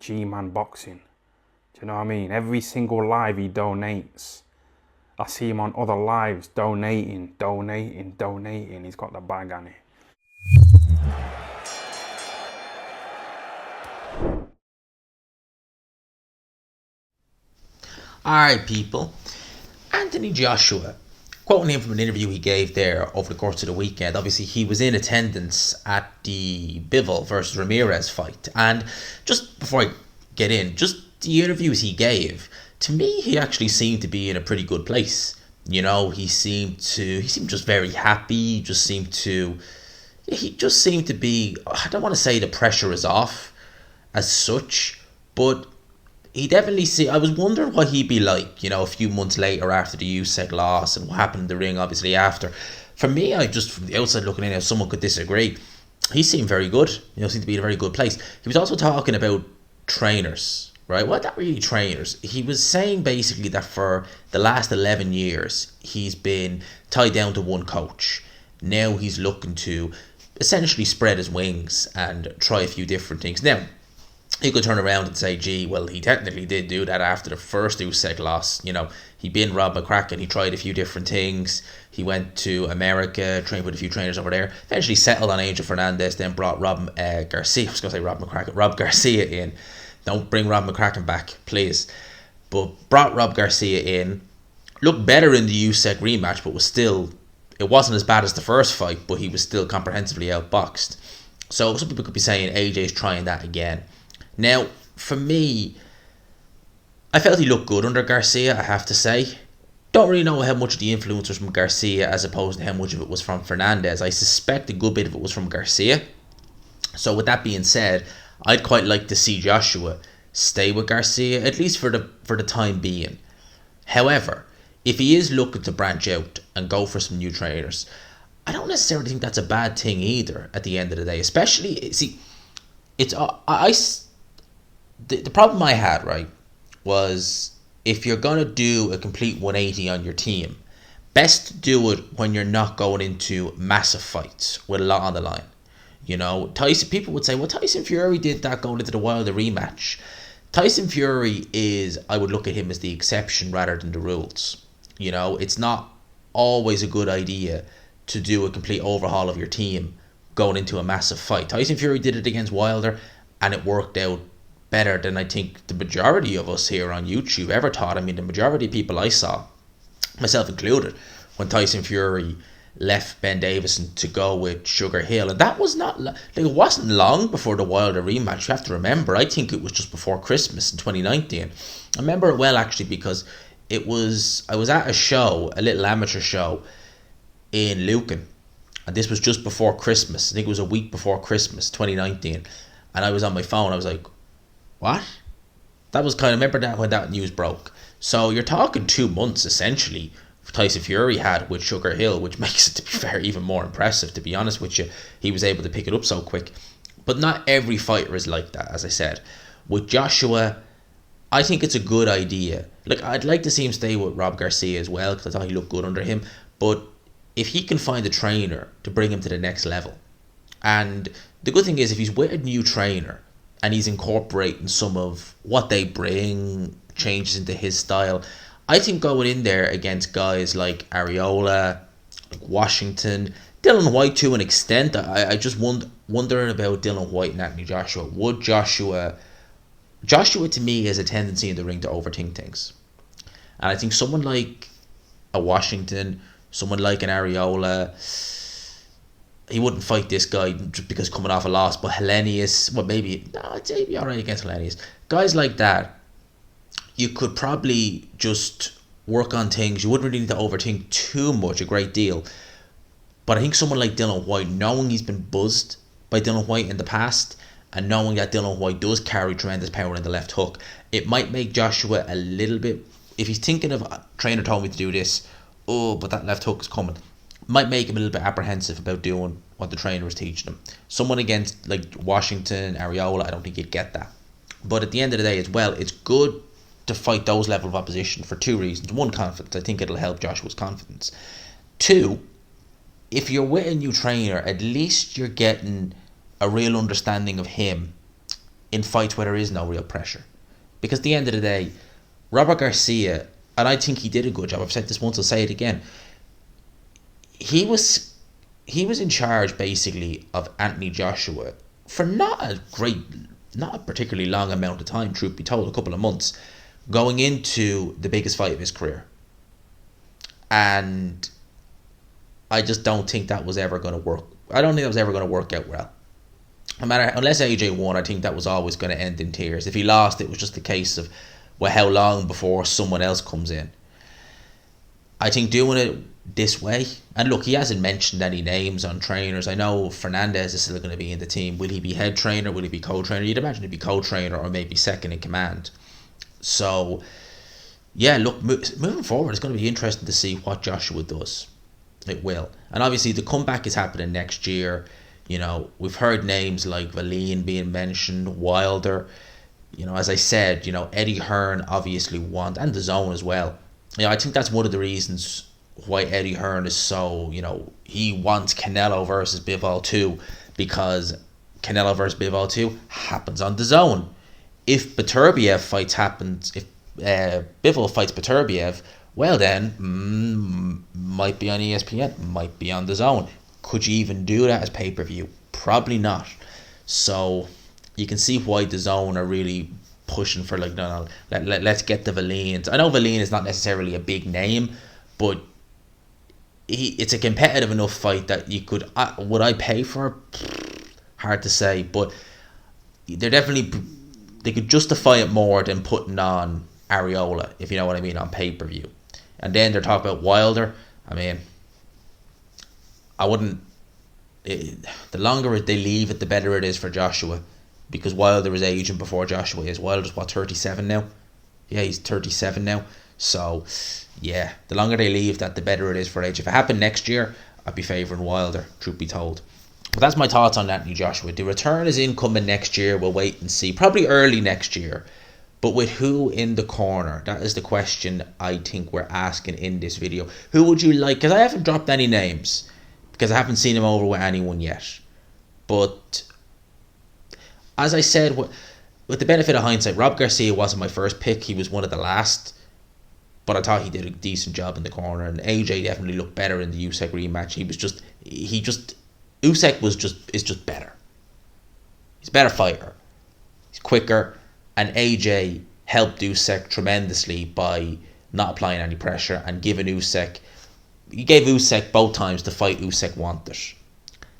G-Man Boxing. Do you know what I mean? Every single live he donates. I see him on other lives donating. He's got the bag on it. Alright, people. Anthony Joshua, quoting him from an interview he gave there over the course of the weekend. Obviously, he was in attendance at the Bivol versus Ramirez fight. And just before I get in, just the interviews he gave, to me, he actually seemed to be in a pretty good place. You know, he seemed just very happy. He just seemed to be, I don't want to say the pressure is off as such, but he definitely see. I was wondering what he'd be like, you know, a few months later after the Usyk loss and what happened in the ring, obviously after. For me, I just from the outside looking in, if someone could disagree, he seemed very good. You know, seemed to be in a very good place. He was also talking about trainers, right? Well, not really trainers. He was saying basically that for the last 11 years, he's been tied down to one coach. Now he's looking to essentially spread his wings and try a few different things. Now, you could turn around and say, gee, well, he technically did do that after the first Usyk loss. You know, he been Rob McCracken. He tried a few different things. He went to America, trained with a few trainers over there. Eventually settled on Angel Fernandez, then brought Rob Garcia. I was going to say Rob McCracken. Rob Garcia in. Don't bring Rob McCracken back, please. But brought Rob Garcia in. Looked better in the Usyk rematch, but was still... It wasn't as bad as the first fight, but he was still comprehensively outboxed. So some people could be saying AJ's trying that again. Now, for me, I felt he looked good under Garcia, I have to say. Don't really know how much of the influence was from Garcia as opposed to how much of it was from Fernandez. I suspect a good bit of it was from Garcia. So with that being said, I'd quite like to see Joshua stay with Garcia, at least for the time being. However, if he is looking to branch out and go for some new trainers, I don't necessarily think that's a bad thing either at the end of the day. Especially, see, it's the problem I had, right, was if you're going to do a complete 180 on your team, best do it when you're not going into massive fights with a lot on the line. You know, people would say, well, Tyson Fury did that going into the Wilder rematch. Tyson Fury I would look at him as the exception rather than the rules. You know, it's not always a good idea to do a complete overhaul of your team going into a massive fight. Tyson Fury did it against Wilder and it worked out better than I think the majority of us here on YouTube ever thought. I mean, the majority of people I saw, myself included, when Tyson Fury left Ben Davison to go with Sugar Hill, and that was not like, it wasn't long before the Wilder rematch. You have to remember, I think it was just before Christmas in 2019. I remember it well actually because I was at a show, a little amateur show in Lucan, and this was just before Christmas. I think it was a week before Christmas 2019, and I was on my phone. I was like, what? That was kind of, remember that when that news broke. So you're talking 2 months essentially Tyson Fury had with Sugar Hill, which makes it, to be fair, even more impressive. To be honest with you, he was able to pick it up so quick. But not every fighter is like that, as I said. With Joshua, I think it's a good idea. Like, I'd like to see him stay with Rob Garcia as well, because I thought he looked good under him. But if he can find a trainer to bring him to the next level, and the good thing is, if he's with a new trainer and he's incorporating some of what they bring, changes into his style, I think going in there against guys like Arreola, like Washington, Dylan White to an extent, I just wondering about Dylan White and Anthony Joshua. Would Joshua to me has a tendency in the ring to overthink things. And I think someone like a Washington, someone like an Arreola, he wouldn't fight this guy just because coming off a loss. But Helenius, well, I'd say he'd be alright against Helenius. Guys like that, you could probably just work on things. You wouldn't really need to overthink too much, a great deal. But I think someone like Dylan White, knowing he's been buzzed by Dylan White in the past, and knowing that Dylan White does carry tremendous power in the left hook, it might make Joshua a little bit, if he's thinking of, a trainer told me to do this, but that left hook is coming, might make him a little bit apprehensive about doing what the trainer is teaching him. Someone against like Washington, Arreola, I don't think he'd get that. But at the end of the day as well, it's good to fight those level of opposition for two reasons. One, confidence. I think it'll help Joshua's confidence. Two, if you're with a new trainer, at least you're getting a real understanding of him in fights where there is no real pressure. Because at the end of the day, Robert Garcia, and I think he did a good job, I've said this once, I'll say it again, he was in charge basically of Anthony Joshua for not a particularly long amount of time, truth be told, a couple of months, going into the biggest fight of his career. And I just don't think that was ever going to work. I don't think that was ever going to work out well. Unless AJ won, I think that was always going to end in tears. If he lost, it was just a case of, well, how long before someone else comes in. I think doing it this way, and look, he hasn't mentioned any names on trainers. I know Fernandez is still going to be in the team. Will he be head trainer? Will he be co-trainer? You'd imagine he'd be co-trainer or maybe second in command. So, yeah, look, moving forward, it's going to be interesting to see what Joshua does. It will. And obviously, the comeback is happening next year. You know, we've heard names like Valeen being mentioned, Wilder. You know, as I said, you know, Eddie Hearn obviously wants, and DAZN as well. You know, I think that's one of the reasons why Eddie Hearn is so, you know, he wants Canelo versus Bivol 2, because Canelo versus Bivol 2 happens on DAZN. If Beterbiev if Bivol fights Beterbiev, well then, might be on ESPN, might be on DAZN. Could you even do that as pay-per-view? Probably not. So you can see why DAZN are really pushing for, like, no, let's get the Valeens. I know Valeen is not necessarily a big name, but it's a competitive enough fight that you could. Would I pay for it? Hard to say, but they could justify it more than putting on Areola, if you know what I mean, on pay-per-view. And then they're talking about Wilder. I mean, I wouldn't. The longer they leave it, the better it is for Joshua, because Wilder is aging before Joshua is. Wilder's 37 now? Yeah, he's 37 now. So, yeah, the longer they leave that, the better it is for age. If it happened next year, I'd be favouring Wilder, truth be told. But that's my thoughts on Anthony Joshua. The return is incoming next year. We'll wait and see. Probably early next year. But with who in the corner? That is the question I think we're asking in this video. Who would you like? Because I haven't dropped any names, because I haven't seen him over with anyone yet. But as I said, with the benefit of hindsight, Rob Garcia wasn't my first pick. He was one of the last. But I thought he did a decent job in the corner. And AJ definitely looked better in the Usyk rematch. Usyk is just better. He's a better fighter. He's quicker. And AJ helped Usyk tremendously by not applying any pressure and giving Usyk. He gave Usyk both times the fight Usyk wanted.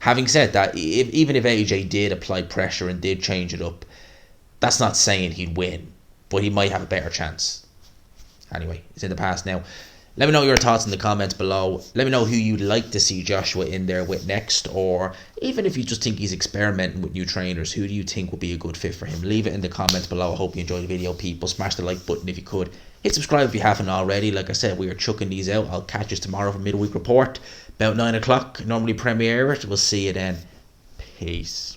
Having said that, even if AJ did apply pressure and did change it up, that's not saying he'd win, but he might have a better chance. Anyway, it's in the past now. Let me know your thoughts in the comments below. Let me know who you'd like to see Joshua in there with next, or even if you just think he's experimenting with new trainers, who do you think would be a good fit for him? Leave it in the comments below. I hope you enjoyed the video, people. Smash the like button if you could. Hit subscribe if you haven't already. Like I said, we are chucking these out. I'll catch us tomorrow for midweek report, about 9 o'clock. Normally premiere it. We'll see you then. Peace.